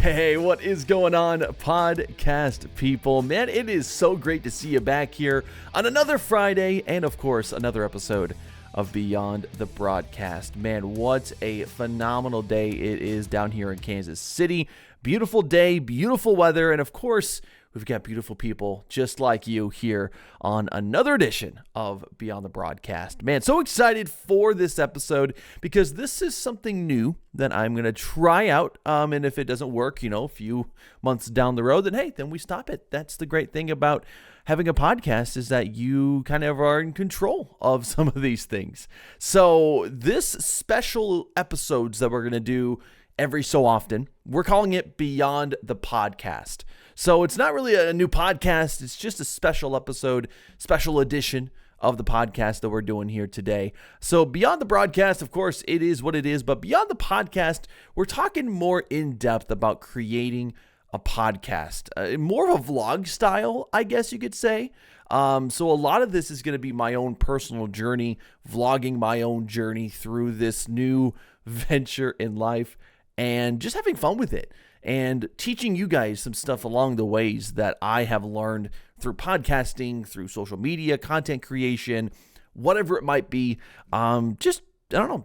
Hey, what is going on, podcast people? Man, it is so great to see you back here on another Friday and, of course, another episode of Beyond the Broadcast. Man, what a phenomenal day it is down here in Kansas City. Beautiful day, beautiful weather, and, of course, we've got beautiful people just like you here on another edition of Beyond the Broadcast. Man, so excited for this episode because this is something new that I'm going to try out. And if it doesn't work, a few months down the road, then hey, then we stop it. That's the great thing about having a podcast is that you kind of are in control of some of these things. So this special episodes that we're going to do every so often, we're calling it Beyond the Podcast. So it's not really a new podcast. It's just a special episode, special edition of the podcast that we're doing here today. So Beyond the Broadcast, of course, it is what it is. But Beyond the Podcast, we're talking more in depth about creating a podcast, more of a vlog style, I guess you could say. So a lot of this is going to be my own personal journey, vlogging my own journey through this new venture in life and just having fun with it. And teaching you guys some stuff along the ways that I have learned through podcasting, through social media, content creation, whatever it might be.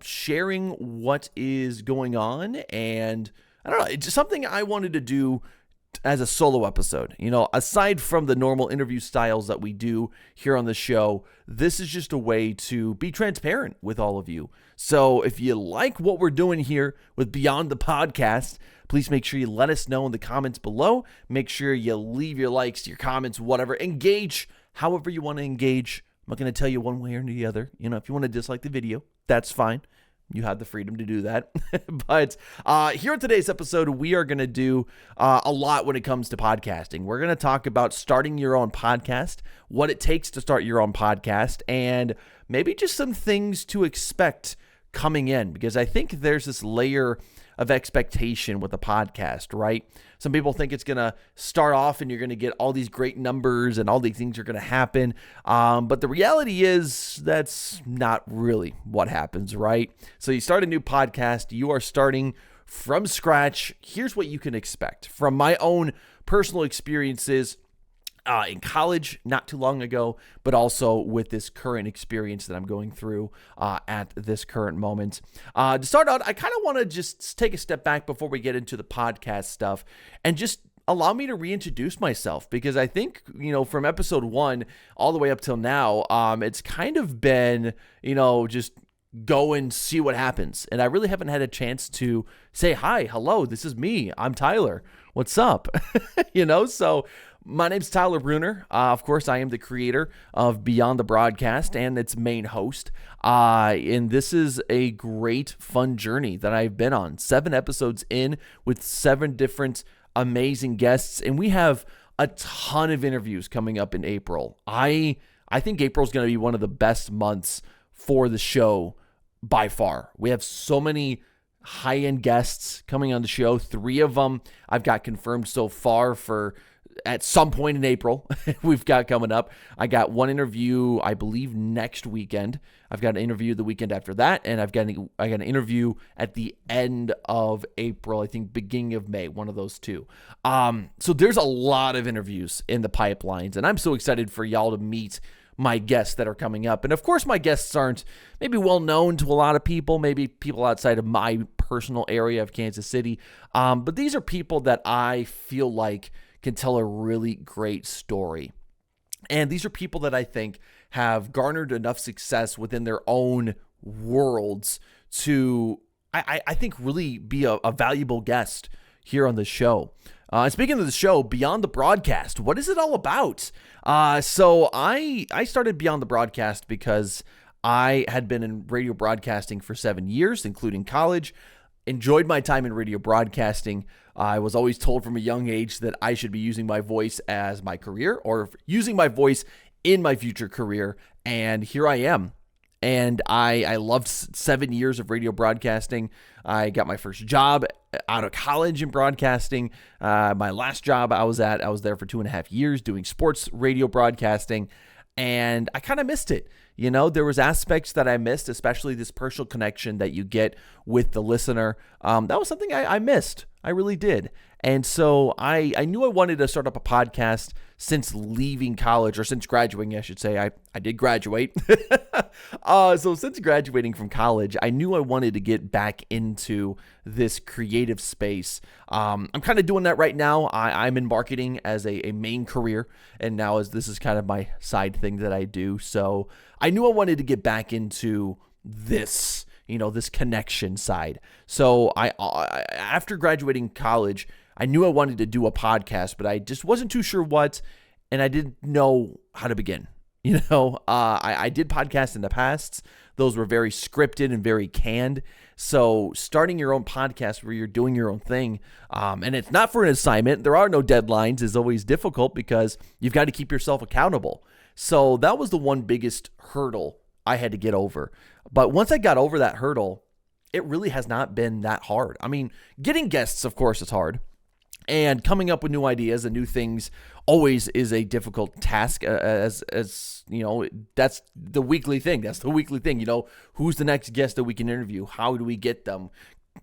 Sharing what is going on. And it's just something I wanted to do as a solo episode. Aside from the normal interview styles that we do here on the show, this is just a way to be transparent with all of you. So if you like what we're doing here with Beyond the Podcast, please make sure you let us know in the comments below. Make sure you leave your likes, your comments, whatever. Engage however you want to engage. I'm not going to tell you one way or the other. If you want to dislike the video, that's fine. You have the freedom to do that. But here in today's episode, we are going to do a lot when it comes to podcasting. We're going to talk about starting your own podcast, what it takes to start your own podcast, and maybe just some things to expect coming in, because I think there's this layer of expectation with a podcast, right? Some people think it's going to start off and you're going to get all these great numbers and all these things are going to happen. But the reality is that's not really what happens, right? So you start a new podcast, you are starting from scratch. Here's what you can expect from my own personal experiences in college not too long ago, but also with this current experience that I'm going through at this current moment. To start out, I kind of want to just take a step back before we get into the podcast stuff and just allow me to reintroduce myself, because I think, from episode 1 all the way up till now, it's kind of been, just go and see what happens. And I really haven't had a chance to say, hi, hello, this is me. I'm Tyler. What's up? So my name's Tyler Brunner. Of course, I am the creator of Beyond the Broadcast and its main host. And this is a great, fun journey that I've been on. 7 episodes in with 7 different amazing guests. And we have a ton of interviews coming up in April. I think April's going to be one of the best months for the show by far. We have so many high-end guests coming on the show. 3 of them I've got confirmed so far for at some point in April. We've got coming up. I got one interview, I believe, next weekend. I've got an interview the weekend after that, and I got an interview at the end of April, I think beginning of May, one of those two. So there's a lot of interviews in the pipelines, and I'm so excited for y'all to meet my guests that are coming up. And of course, my guests aren't maybe well known to a lot of people, maybe people outside of my personal area of Kansas City. But these are people that I feel like can tell a really great story. And these are people that I think have garnered enough success within their own worlds to, I think, really be a valuable guest here on the show. Speaking of the show, Beyond the Broadcast, what is it all about? So I started Beyond the Broadcast because I had been in radio broadcasting for 7 years, including college. Enjoyed my time in radio broadcasting. I was always told from a young age that I should be using my voice as my career or using my voice in my future career. And here I am. And I loved 7 years of radio broadcasting. I got my first job out of college in broadcasting. My last job I was there for 2.5 years doing sports radio broadcasting. And I kind of missed it. You know, there was aspects that I missed, especially this personal connection that you get with the listener. That was something I missed. I really did. And so I knew I wanted to start up a podcast since leaving college, or since graduating, I should say. I did graduate. So since graduating from college, I knew I wanted to get back into this creative space. I'm kind of doing that right now. I'm in marketing as a main career, and now this is kind of my side thing that I do. So I knew I wanted to get back into this, this connection side. So I after graduating college, I knew I wanted to do a podcast, but I just wasn't too sure what, and I didn't know how to begin. I did podcasts in the past. Those were very scripted and very canned. So starting your own podcast where you're doing your own thing, and it's not for an assignment, there are no deadlines, is always difficult because you've got to keep yourself accountable. So that was the one biggest hurdle I had to get over. But once I got over that hurdle, it really has not been that hard. I mean, getting guests, of course, is hard. And coming up with new ideas and new things always is a difficult task, as that's the weekly thing. That's the weekly thing. Who's the next guest that we can interview? How do we get them?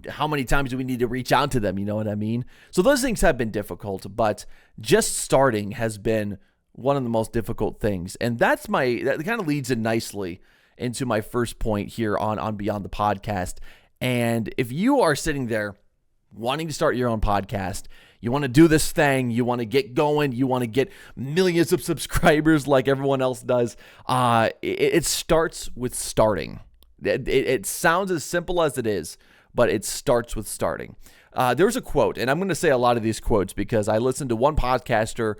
How many times do we need to reach out to them? You know what I mean? So those things have been difficult, but just starting has been one of the most difficult things. And that kind of leads in nicely into my first point here on Beyond the Podcast. And if you are sitting there wanting to start your own podcast, you want to do this thing, you want to get going, you want to get millions of subscribers like everyone else does, it starts with starting. It sounds as simple as it is, but it starts with starting. There's a quote, and I'm going to say a lot of these quotes because I listen to one podcaster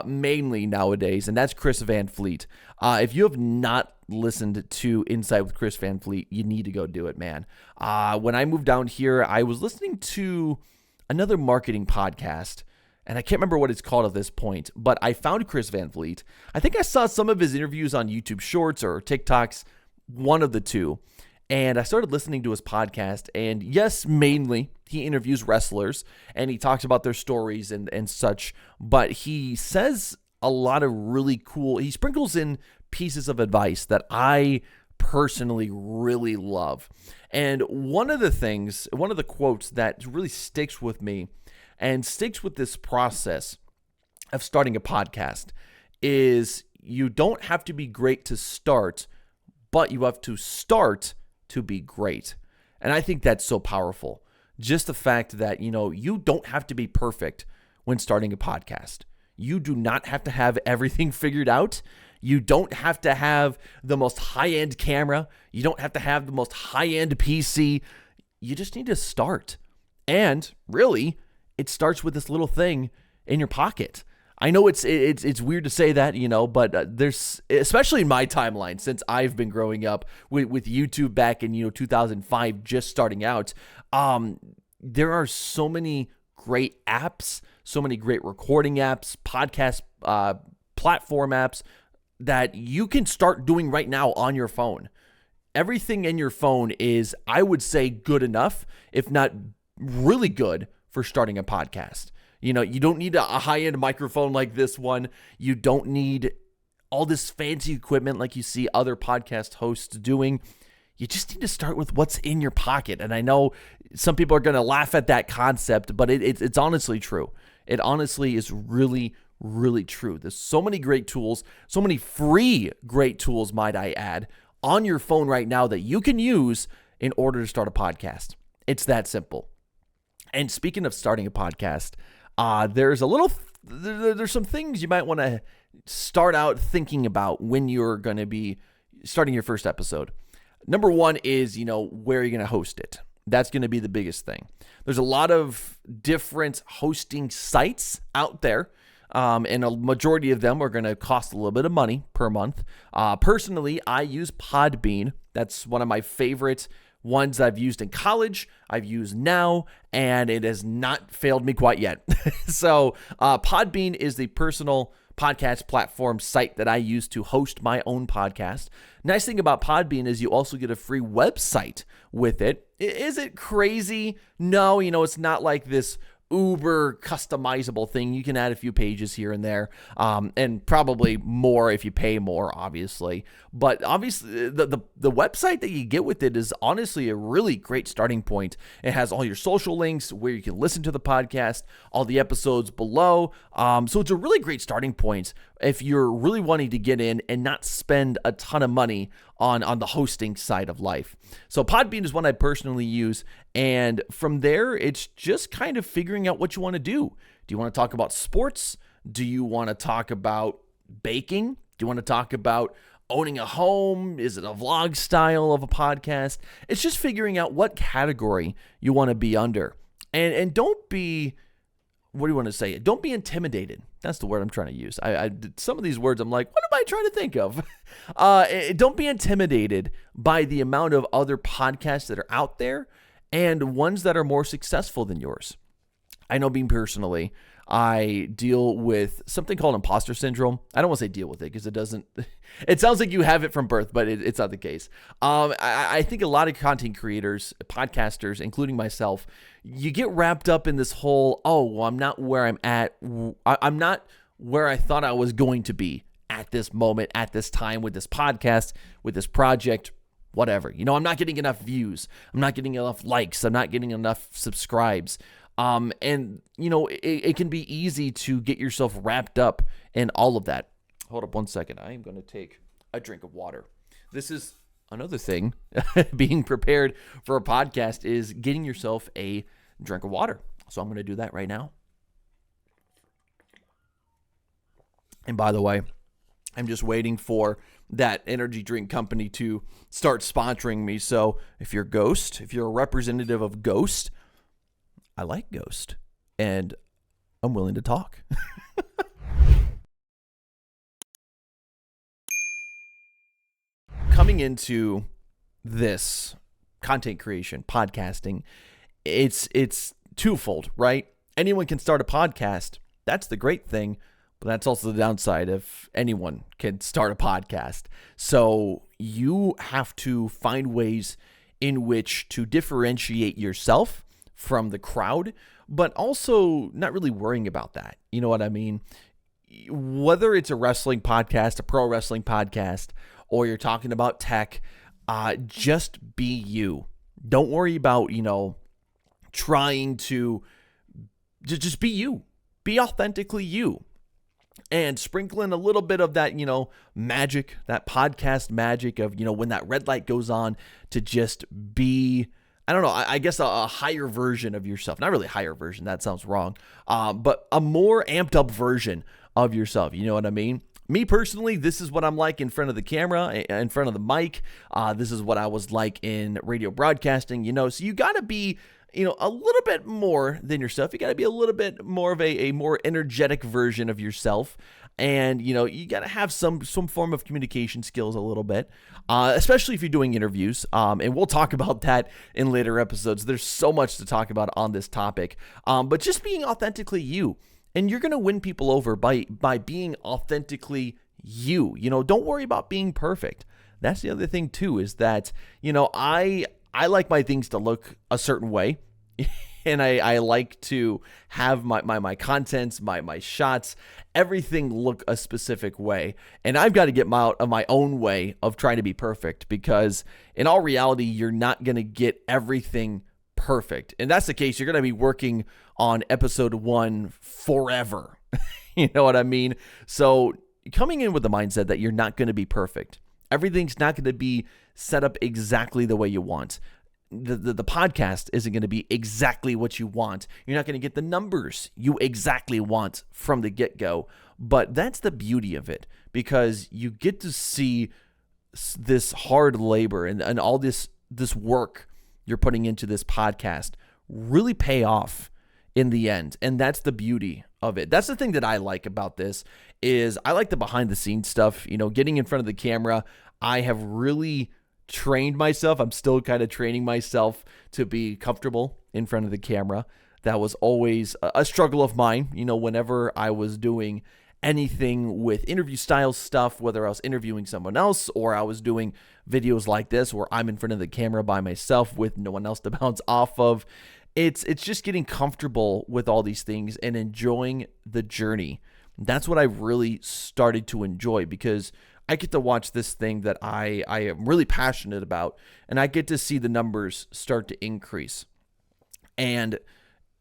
mainly nowadays, and that's Chris Van Fleet. If you have not listened to Insight with Chris Van Fleet, you need to go do it, man. When I moved down here, I was listening to another marketing podcast, and I can't remember what it's called at this point, but I found Chris Van Fleet. I think I saw some of his interviews on YouTube Shorts or TikToks, one of the two, and I started listening to his podcast, and yes, mainly he interviews wrestlers, and he talks about their stories and such, but he says a lot of really cool, he sprinkles in pieces of advice that I personally really love. And one of the quotes that really sticks with me and sticks with this process of starting a podcast is you don't have to be great to start, but you have to start to be great. And I think that's so powerful. Just the fact that, you don't have to be perfect when starting a podcast. You do not have to have everything figured out. You don't have to have the most high-end camera. You don't have to have the most high-end PC. You just need to start. And really, it starts with this little thing in your pocket. I know it's weird to say that, but there's, especially in my timeline, since I've been growing up with YouTube back in 2005, just starting out, there are so many great apps, so many great recording apps, podcast platform apps that you can start doing right now on your phone. Everything in your phone is, I would say, good enough, if not really good, for starting a podcast. You don't need a high-end microphone like this one. You don't need all this fancy equipment like you see other podcast hosts doing. You just need to start with what's in your pocket. And I know some people are going to laugh at that concept, but it's honestly true. It honestly is really, really true. There's so many great tools, so many free great tools, might I add, on your phone right now that you can use in order to start a podcast. It's that simple. And speaking of starting a podcast, there's some things you might want to start out thinking about when you're going to be starting your first episode. Number one is, where are you going to host it? That's going to be the biggest thing. There's a lot of different hosting sites out there, and a majority of them are going to cost a little bit of money per month. Personally, I use Podbean. That's one of my favorite ones I've used in college, I've used now, and it has not failed me quite yet. So Podbean is the personal podcast platform site that I use to host my own podcast. Nice thing about Podbean is you also get a free website with it. Is it crazy? No, it's not like this uber customizable thing. You can add a few pages here and there, and probably more if you pay more, obviously. But obviously, the website that you get with it is honestly a really great starting point. It has all your social links where you can listen to the podcast, all the episodes below. So it's a really great starting point if you're really wanting to get in and not spend a ton of money on the hosting side of life. So Podbean is one I personally use, and from there, it's just kind of figuring out what you want to do. Do you want to talk about sports? Do you want to talk about baking? Do you want to talk about owning a home? Is it a vlog style of a podcast? It's just figuring out what category you want to be under. And don't be, what do you want to say? Don't be intimidated. That's the word I'm trying to use. Some of these words, I'm like, what am I trying to think of? Don't be intimidated by the amount of other podcasts that are out there and ones that are more successful than yours. I know, being personally, I deal with something called imposter syndrome. I don't want to say deal with it because it doesn't, it sounds like you have it from birth, but it's not the case. I think a lot of content creators, podcasters, including myself, you get wrapped up in this whole, well, I'm not where I'm at. I'm not where I thought I was going to be at this moment, at this time, with this podcast, with this project, whatever. I'm not getting enough views. I'm not getting enough likes. I'm not getting enough subscribes. It can be easy to get yourself wrapped up in all of that. Hold up one second. I am going to take a drink of water. This is another thing. Being prepared for a podcast is getting yourself a drink of water. So I'm going to do that right now. And by the way, I'm just waiting for that energy drink company to start sponsoring me. So if you're Ghost, if you're a representative of Ghost, I like Ghost, and I'm willing to talk. Coming into this content creation, podcasting, it's twofold, right? Anyone can start a podcast. That's the great thing, but that's also the downside if anyone can start a podcast. So you have to find ways in which to differentiate yourself from the crowd, but also not really worrying about that. You know what I mean? Whether it's a wrestling podcast, a pro wrestling podcast, or you're talking about tech, just be you. Don't worry about, trying to just be you. Be authentically you. And sprinkle in a little bit of that, magic, that podcast magic of, when that red light goes on, to just be, I don't know, I guess a higher version of yourself. Not really a higher version, that sounds wrong, but a more amped up version of yourself. You know what I mean? Me personally, this is what I'm like in front of the camera, in front of the mic. This is what I was like in radio broadcasting, so you got to be, a little bit more than yourself. You got to be a little bit more of a more energetic version of yourself. And, you got to have some form of communication skills a little bit, especially if you're doing interviews. And we'll talk about that in later episodes. There's so much to talk about on this topic. But just being authentically you. And you're going to win people over by being authentically you. Don't worry about being perfect. That's the other thing, too, is that, I like my things to look a certain way. And I like to have my contents, my shots, everything look a specific way. And I've got to get out of my own way of trying to be perfect, because in all reality, you're not going to get everything perfect. And that's the case. You're going to be working on episode 1 forever. You know what I mean? So coming in with the mindset that you're not going to be perfect. Everything's not going to be set up exactly the way you want. The podcast isn't going to be exactly what you want. You're not going to get the numbers you exactly want from the get-go. But that's the beauty of it, because you get to see this hard labor and all this work you're putting into this podcast really pay off in the end. And that's the beauty of it. That's the thing that I like about this, is I like the behind the scenes stuff, getting in front of the camera. I have really trained myself. I'm still kind of training myself to be comfortable in front of the camera. That was always a struggle of mine, whenever I was doing anything with interview style stuff, whether I was interviewing someone else or I was doing videos like this where I'm in front of the camera by myself with no one else to bounce off of. It's just getting comfortable with all these things and enjoying the journey. That's what I've really started to enjoy, because I get to watch this thing that I am really passionate about, and I get to see the numbers start to increase. And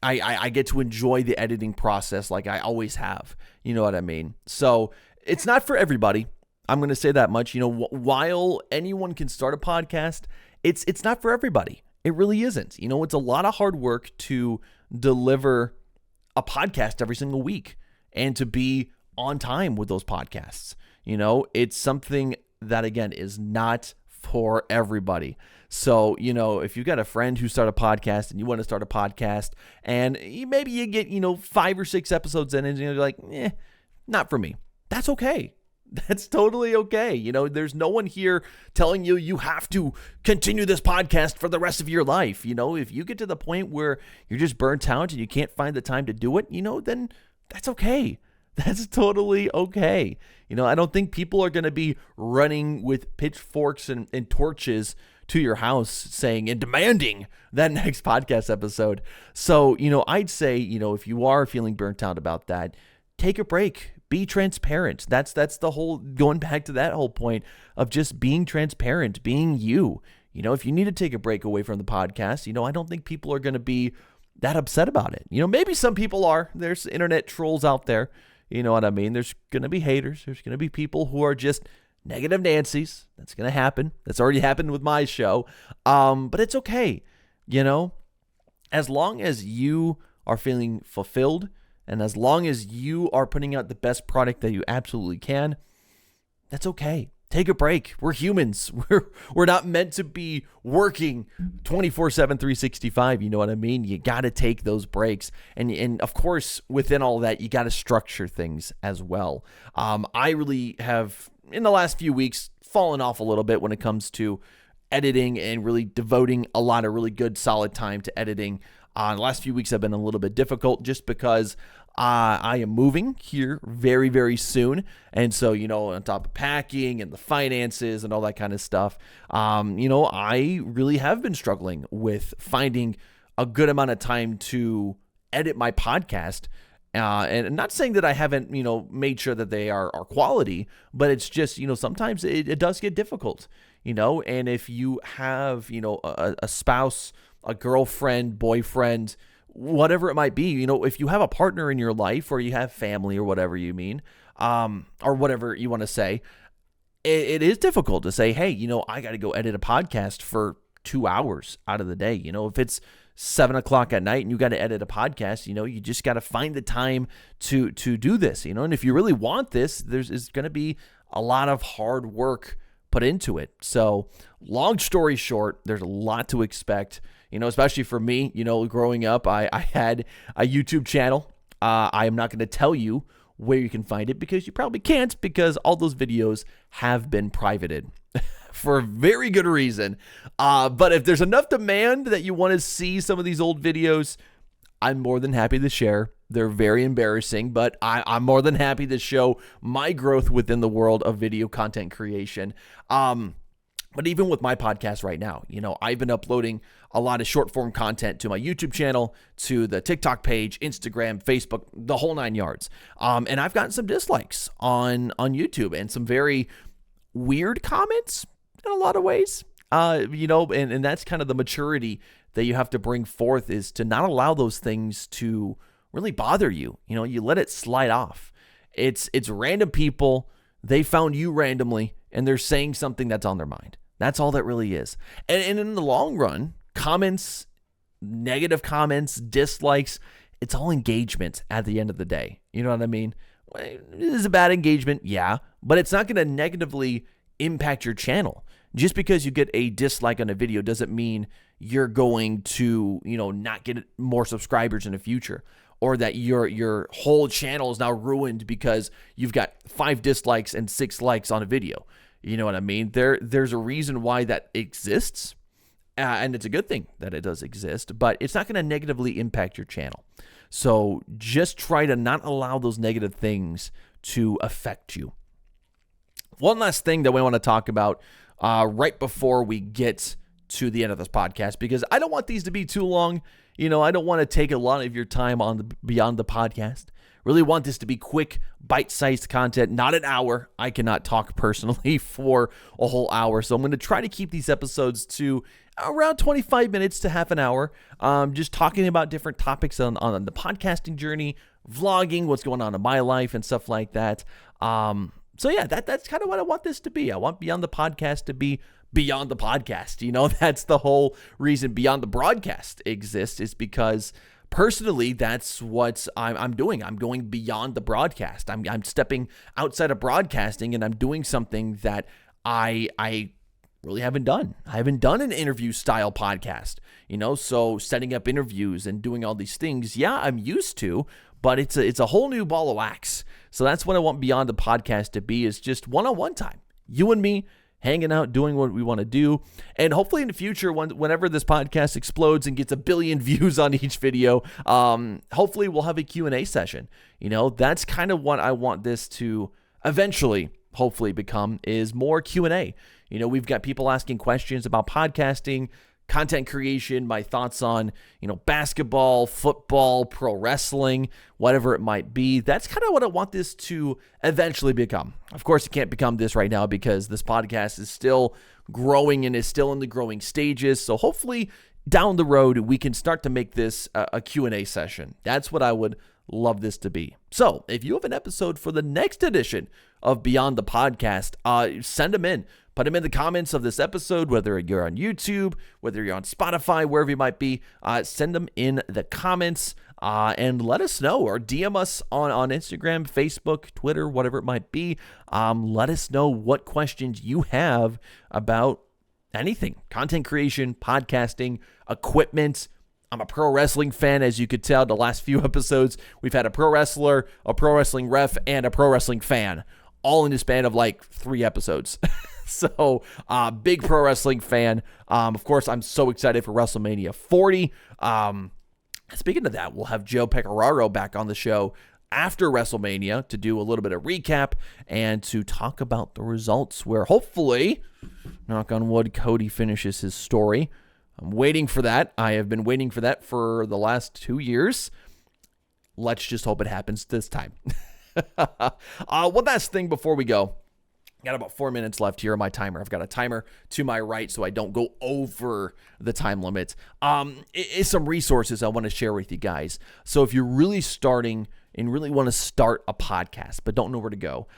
I get to enjoy the editing process like I always have. You know what I mean? So it's not for everybody. I'm going to say that much. While anyone can start a podcast, it's not for everybody. It really isn't. It's a lot of hard work to deliver a podcast every single week and to be on time with those podcasts. It's something that, again, is not for everybody. So, if you've got a friend who started a podcast and you want to start a podcast, and maybe you get, 5 or 6 episodes in and you're like, not for me. That's okay. That's totally okay. There's no one here telling you have to continue this podcast for the rest of your life. If you get to the point where you're just burnt out and you can't find the time to do it, then that's okay. That's totally okay. I don't think people are going to be running with pitchforks and torches to your house saying and demanding that next podcast episode. So, I'd say, if you are feeling burnt out about that, take a break. Be transparent. That's the whole, going back to that whole point of just being transparent, being you. If you need to take a break away from the podcast, I don't think people are going to be that upset about it. Maybe some people are. There's internet trolls out there. You know what I mean? There's going to be haters. There's going to be people who are just negative Nancy's. That's going to happen. That's already happened with my show. But it's okay. As long as you are feeling fulfilled, and as long as you are putting out the best product that you absolutely can, that's okay. Take a break. We're humans. We're not meant to be working 24/7, 365. You know what I mean? You got to take those breaks. And of course, within all that, you got to structure things as well. I really have, in the last few weeks, fallen off a little bit when it comes to editing and really devoting a lot of really good, solid time to editing. The last few weeks have been a little bit difficult just because I am moving here very, very soon. And so, on top of packing and the finances and all that kind of stuff, I really have been struggling with finding a good amount of time to edit my podcast. And not saying that I haven't, made sure that they are quality, but it's just, sometimes it does get difficult, and if you have, a spouse, a girlfriend, boyfriend, whatever it might be, if you have a partner in your life or you have family or whatever you mean, or whatever you want to say, it is difficult to say, hey, I got to go edit a podcast for 2 hours out of the day. If it's 7:00 at night and you got to edit a podcast, you just got to find the time to do this, and if you really want this, there's going to be a lot of hard work put into it. So long story short, there's a lot to expect, especially for me, growing up, I had a YouTube channel. I am not going to tell you where you can find it because you probably can't, because all those videos have been privated for a very good reason. But if there's enough demand that you want to see some of these old videos, I'm more than happy to share. They're very embarrassing, but I'm more than happy to show my growth within the world of video content creation. But even with my podcast right now, I've been uploading a lot of short form content to my YouTube channel, to the TikTok page, Instagram, Facebook, the whole 9 yards. And I've gotten some dislikes on YouTube and some very weird comments in a lot of ways. And that's kind of the maturity that you have to bring forth, is to not allow those things to really bother you. You let it slide off. It's random people. They found you randomly and they're saying something that's on their mind. That's all that really is. And in the long run, comments, negative comments, dislikes, it's all engagement at the end of the day. You know what I mean? It is a bad engagement, yeah, but it's not going to negatively impact your channel. Just because you get a dislike on a video doesn't mean you're going to, not get more subscribers in the future, or that your whole channel is now ruined because you've got 5 dislikes and 6 likes on a video. You know what I mean? There's a reason why that exists, and it's a good thing that it does exist, but it's not going to negatively impact your channel. So just try to not allow those negative things to affect you. One last thing that we want to talk about right before we get to the end of this podcast, because I don't want these to be too long. I don't want to take a lot of your time on the beyond the podcast. Really want this to be quick, bite-sized content, not an hour. I cannot talk personally for a whole hour, so I'm going to try to keep these episodes to around 25 minutes to half an hour, just talking about different topics on the podcasting journey, vlogging, what's going on in my life, and stuff like that. So yeah, that's kind of what I want this to be. I want Beyond the Podcast to be beyond the podcast. That's the whole reason Beyond the Broadcast exists, is because personally, that's what I'm doing. I'm going beyond the broadcast. I'm stepping outside of broadcasting, and I'm doing something that I really haven't done. I haven't done an interview style podcast, so setting up interviews and doing all these things. Yeah, I'm used to, but it's a whole new ball of wax. So that's what I want Beyond the Podcast to be, is just one-on-one time. You and me hanging out, doing what we want to do. And hopefully in the future, whenever this podcast explodes and gets 1 billion views on each video, hopefully we'll have a Q&A session. That's kind of what I want this to eventually, hopefully, become, is more Q&A. We've got people asking questions about podcasting, content creation, my thoughts on, basketball, football, pro wrestling, whatever it might be. That's kind of what I want this to eventually become. Of course, it can't become this right now because this podcast is still growing and is still in the growing stages. So hopefully down the road, we can start to make this a Q&A session. That's what I would love this to be. So if you have an episode for the next edition of Beyond the Podcast, send them in. Put them in the comments of this episode, whether you're on YouTube, whether you're on Spotify, wherever you might be. Send them in the comments and let us know, or DM us on Instagram, Facebook, Twitter, whatever it might be. Let us know what questions you have about anything: content creation, podcasting, equipment. I'm a pro wrestling fan, as you could tell. The last few episodes, we've had a pro wrestler, a pro wrestling ref, and a pro wrestling fan, all in the span of like 3 episodes. So, big pro wrestling fan. Of course, I'm so excited for WrestleMania 40. Speaking of that, we'll have Joe Pecoraro back on the show after WrestleMania to do a little bit of recap and to talk about the results, where hopefully, knock on wood, Cody finishes his story. I'm waiting for that. I have been waiting for that for the last 2 years. Let's just hope it happens this time. One last thing before we go. Got about 4 minutes left here on my timer. I've got a timer to my right so I don't go over the time limit. It's some resources I want to share with you guys. So if you're really starting and really want to start a podcast but don't know where to go,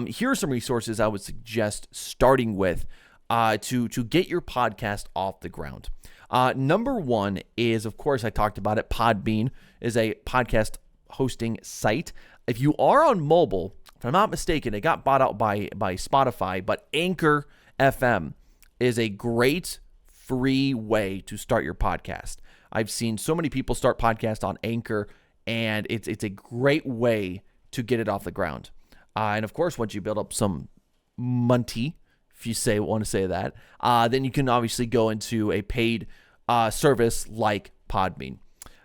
here are some resources I would suggest starting with to get your podcast off the ground. Number one is, of course, I talked about it. Podbean is a podcast hosting site. If you are on mobile, if I'm not mistaken, it got bought out by Spotify, but Anchor FM is a great free way to start your podcast. I've seen so many people start podcasts on Anchor, and it's a great way to get it off the ground. And of course, once you build up some money, if you want to say that, then you can obviously go into a paid service like Podbean.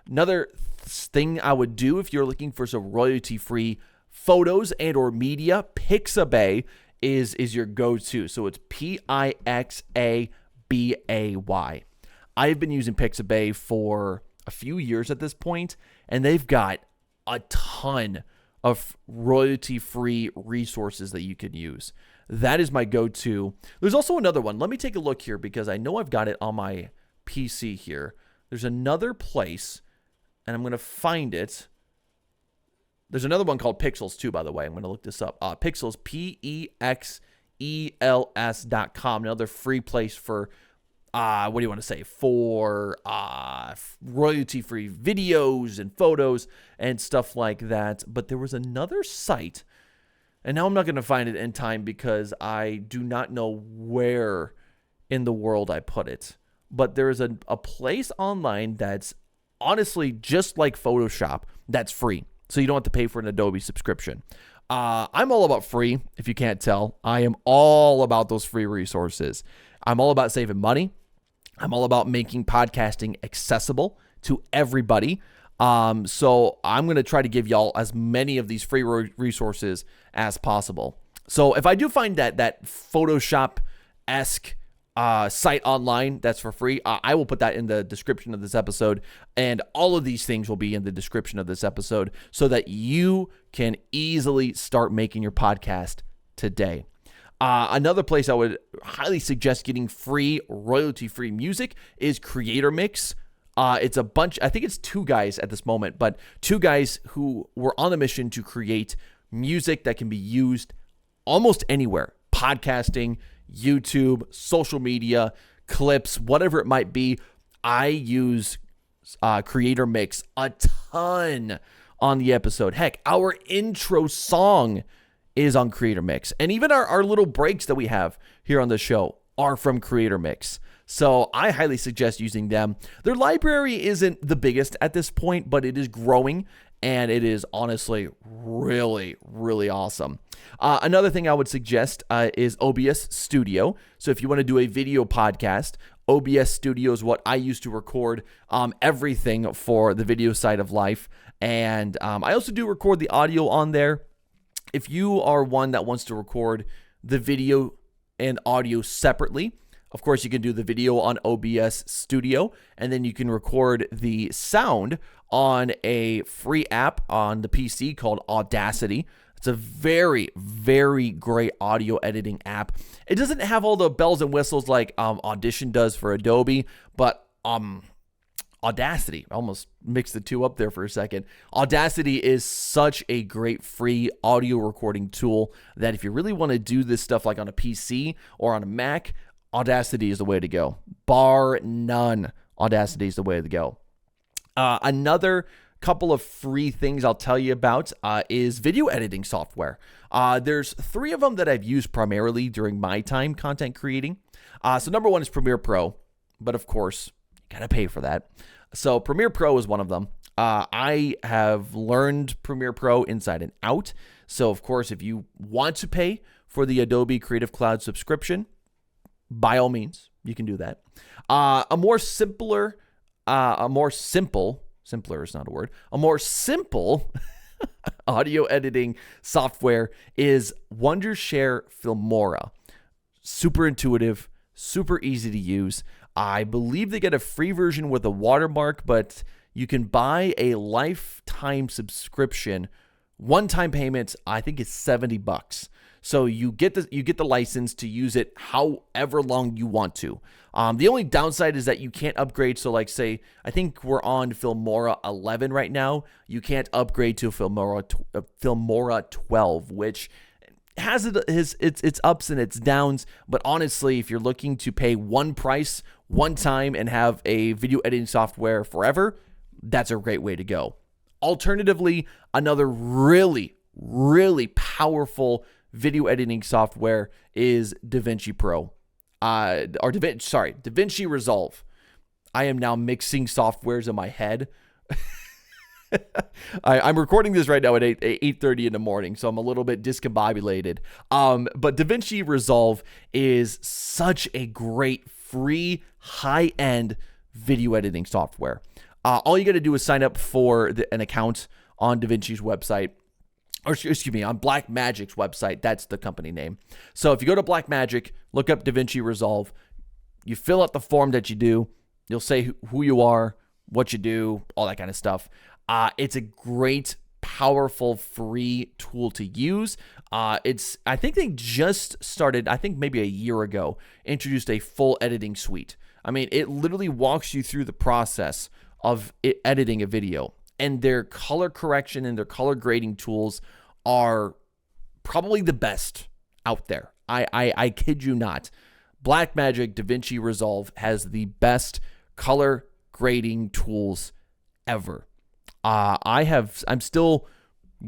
Another thing I would do if you're looking for some royalty-free photos and or media, Pixabay is your go-to. So it's Pixabay. I've been using Pixabay for a few years at this point, and they've got a ton of royalty-free resources that you can use. That is my go-to. There's also another one. Let me take a look here because I know I've got it on my PC here. There's another place, and I'm going to find it. There's another one called Pixels too, by the way. I'm going to look this up. Pixels, Pexels.com. Another free place for, what do you want to say? For royalty-free videos and photos and stuff like that. But there was another site, and now I'm not going to find it in time because I do not know where in the world I put it. But there is a place online that's honestly just like Photoshop that's free. So you don't have to pay for an Adobe subscription. I'm all about free, if you can't tell. I am all about those free resources. I'm all about saving money. I'm all about making podcasting accessible to everybody. So I'm going to try to give y'all as many of these free resources as possible. So if I do find that Photoshop-esque site online that's for free. I will put that in the description of this episode, and all of these things will be in the description of this episode so that you can easily start making your podcast today. Another place I would highly suggest getting free, royalty-free music is Creator Mix. It's a bunch, I think it's 2 guys at this moment, but 2 guys who were on a mission to create music that can be used almost anywhere. Podcasting, YouTube, social media, clips, whatever it might be. I use Creator Mix a ton on the episode. Heck, our intro song is on Creator Mix. And even our little breaks that we have here on the show are from Creator Mix. So I highly suggest using them. Their library isn't the biggest at this point, but it is growing, and it is honestly really, really awesome. Another thing I would suggest is OBS Studio. So if you want to do a video podcast, OBS Studio is what I use to record everything for the video side of life. And I also do record the audio on there. If you are one that wants to record the video and audio separately, of course, you can do the video on OBS Studio, and then you can record the sound on a free app on the PC called Audacity. It's a very, very great audio editing app. It doesn't have all the bells and whistles like Audition does for Adobe, but Audacity, I almost mixed the two up there for a second. Audacity is such a great free audio recording tool that if you really want to do this stuff like on a PC or on a Mac, Audacity is the way to go. Bar none, Audacity is the way to go. Another couple of free things I'll tell you about is video editing software. There's 3 of them that I've used primarily during my time content creating. So number 1 is Premiere Pro, but of course, you gotta pay for that. So Premiere Pro is one of them. I have learned Premiere Pro inside and out. So of course, if you want to pay for the Adobe Creative Cloud subscription, by all means, you can do that. A more simple audio editing software is Wondershare Filmora. Super intuitive, super easy to use. I believe they get a free version with a watermark, but you can buy a lifetime subscription. One-time payment, I think it's $70. So you get the license to use it however long you want to. The only downside is that you can't upgrade. So like say, I think we're on Filmora 11 right now. You can't upgrade to Filmora 12, which has its ups and its downs. But honestly, if you're looking to pay one price, one time, and have a video editing software forever, that's a great way to go. Alternatively, another really, really powerful video editing software is DaVinci Pro, DaVinci Resolve. I am now mixing softwares in my head. I'm recording this right now at 8:30 in the morning, so I'm a little bit discombobulated. But DaVinci Resolve is such a great free high-end video editing software. All you got to do is sign up for an account on DaVinci's website. Or excuse me, on Blackmagic's website. That's the company name. So if you go to Blackmagic, look up DaVinci Resolve, you fill out the form that you do, you'll say who you are, what you do, all that kind of stuff. It's a great, powerful, free tool to use. I think they just started, I think maybe a year ago, introduced a full editing suite. I mean, it literally walks you through the process of editing a video. And their color correction and their color grading tools are probably the best out there. I kid you not. Blackmagic DaVinci Resolve has the best color grading tools ever. I'm still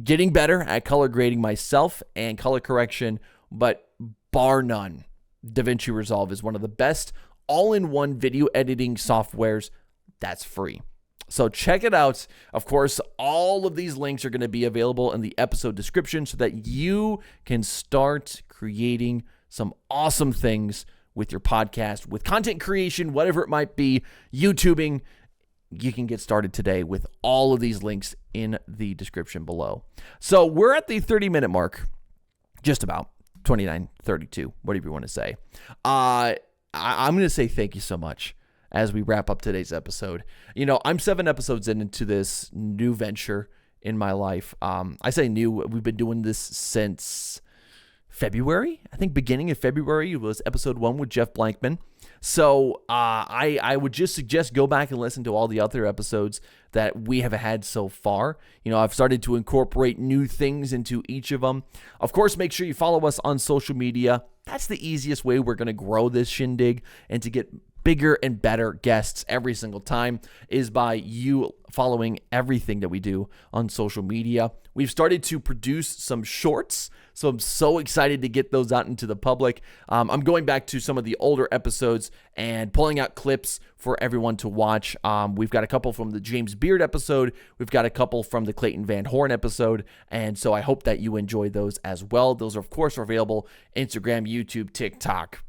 getting better at color grading myself and color correction, but bar none, DaVinci Resolve is one of the best all-in-one video editing softwares that's free. So check it out. Of course, all of these links are going to be available in the episode description so that you can start creating some awesome things with your podcast, with content creation, whatever it might be, YouTubing. You can get started today with all of these links in the description below. So we're at the 30-minute mark, just about 29, 32, whatever you want to say. I'm going to say thank you so much as we wrap up today's episode. I'm 7 episodes into this new venture in my life. I say new. We've been doing this since February. I think beginning of February was episode 1 with Jeff Blankman. So I would just suggest go back and listen to all the other episodes that we have had so far. I've started to incorporate new things into each of them. Of course, make sure you follow us on social media. That's the easiest way we're going to grow this shindig and to get bigger and better guests every single time is by you following everything that we do on social media. We've started to produce some shorts, so I'm so excited to get those out into the public. I'm going back to some of the older episodes and pulling out clips for everyone to watch. We've got a couple from the James Beard episode. We've got a couple from the Clayton Van Horn episode, and so I hope that you enjoy those as well. Those, of course, are available Instagram, YouTube, TikTok,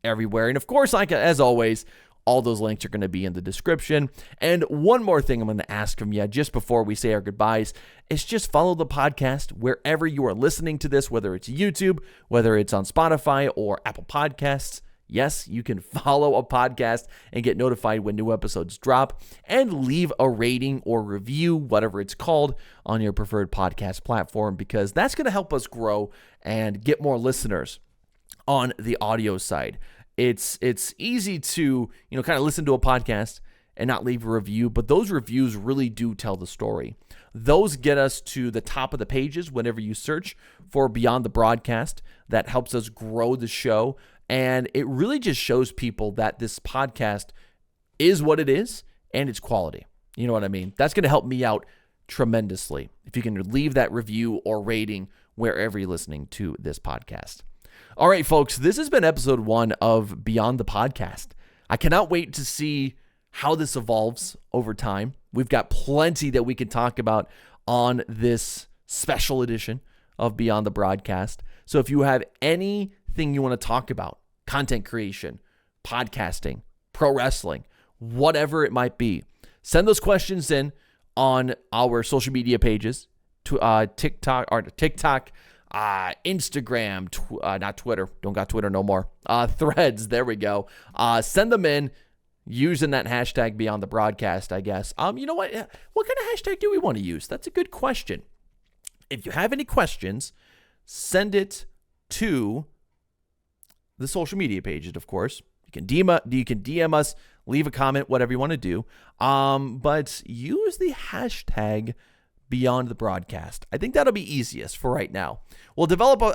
everywhere. And of course, as always, all those links are going to be in the description. And one more thing I'm going to ask from you just before we say our goodbyes is just follow the podcast wherever you are listening to this, whether it's YouTube, whether it's on Spotify or Apple Podcasts. Yes, you can follow a podcast and get notified when new episodes drop, and leave a rating or review, whatever it's called, on your preferred podcast platform, because that's going to help us grow and get more listeners on the audio side. It's easy to, kind of listen to a podcast and not leave a review, but those reviews really do tell the story. Those get us to the top of the pages whenever you search for Beyond the Broadcast. That helps us grow the show, and it really just shows people that this podcast is what it is and it's quality. You know what I mean? That's going to help me out tremendously if you can leave that review or rating wherever you're listening to this podcast. All right, folks, this has been episode 1 of Beyond the Podcast. I cannot wait to see how this evolves over time. We've got plenty that we can talk about on this special edition of Beyond the Broadcast. So if you have anything you want to talk about, content creation, podcasting, pro wrestling, whatever it might be, send those questions in on our social media pages, to TikTok, Instagram, not Twitter. Don't got Twitter no more. Threads. There we go. Send them in using that hashtag Beyond the Broadcast, I guess. You know what? What kind of hashtag do we want to use? That's a good question. If you have any questions, send it to the social media pages, of course. You can DM us, leave a comment, whatever you want to do. But use the hashtag Beyond the Broadcast. I think that'll be easiest for right now. We'll develop a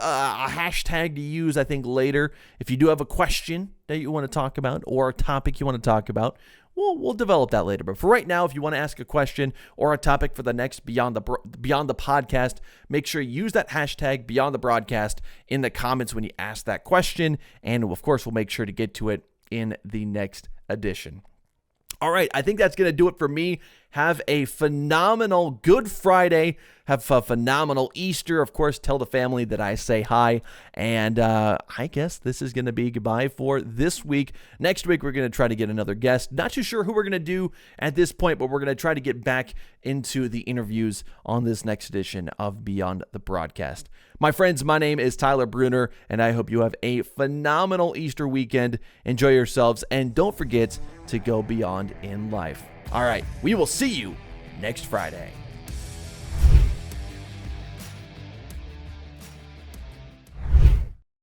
hashtag to use, I think, later. If you do have a question that you want to talk about or a topic you want to talk about, we'll develop that later. But for right now, if you want to ask a question or a topic for the next Beyond the Podcast, make sure you use that hashtag Beyond the Broadcast in the comments when you ask that question. And of course, we'll make sure to get to it in the next edition. All right, I think that's going to do it for me. Have a phenomenal Good Friday. Have a phenomenal Easter. Of course, tell the family that I say hi. And I guess this is going to be goodbye for this week. Next week, we're going to try to get another guest. Not too sure who we're going to do at this point, but we're going to try to get back into the interviews on this next edition of Beyond the Broadcast. My friends, my name is Tyler Brunner, and I hope you have a phenomenal Easter weekend. Enjoy yourselves, and don't forget to go beyond in life. All right, we will see you next Friday.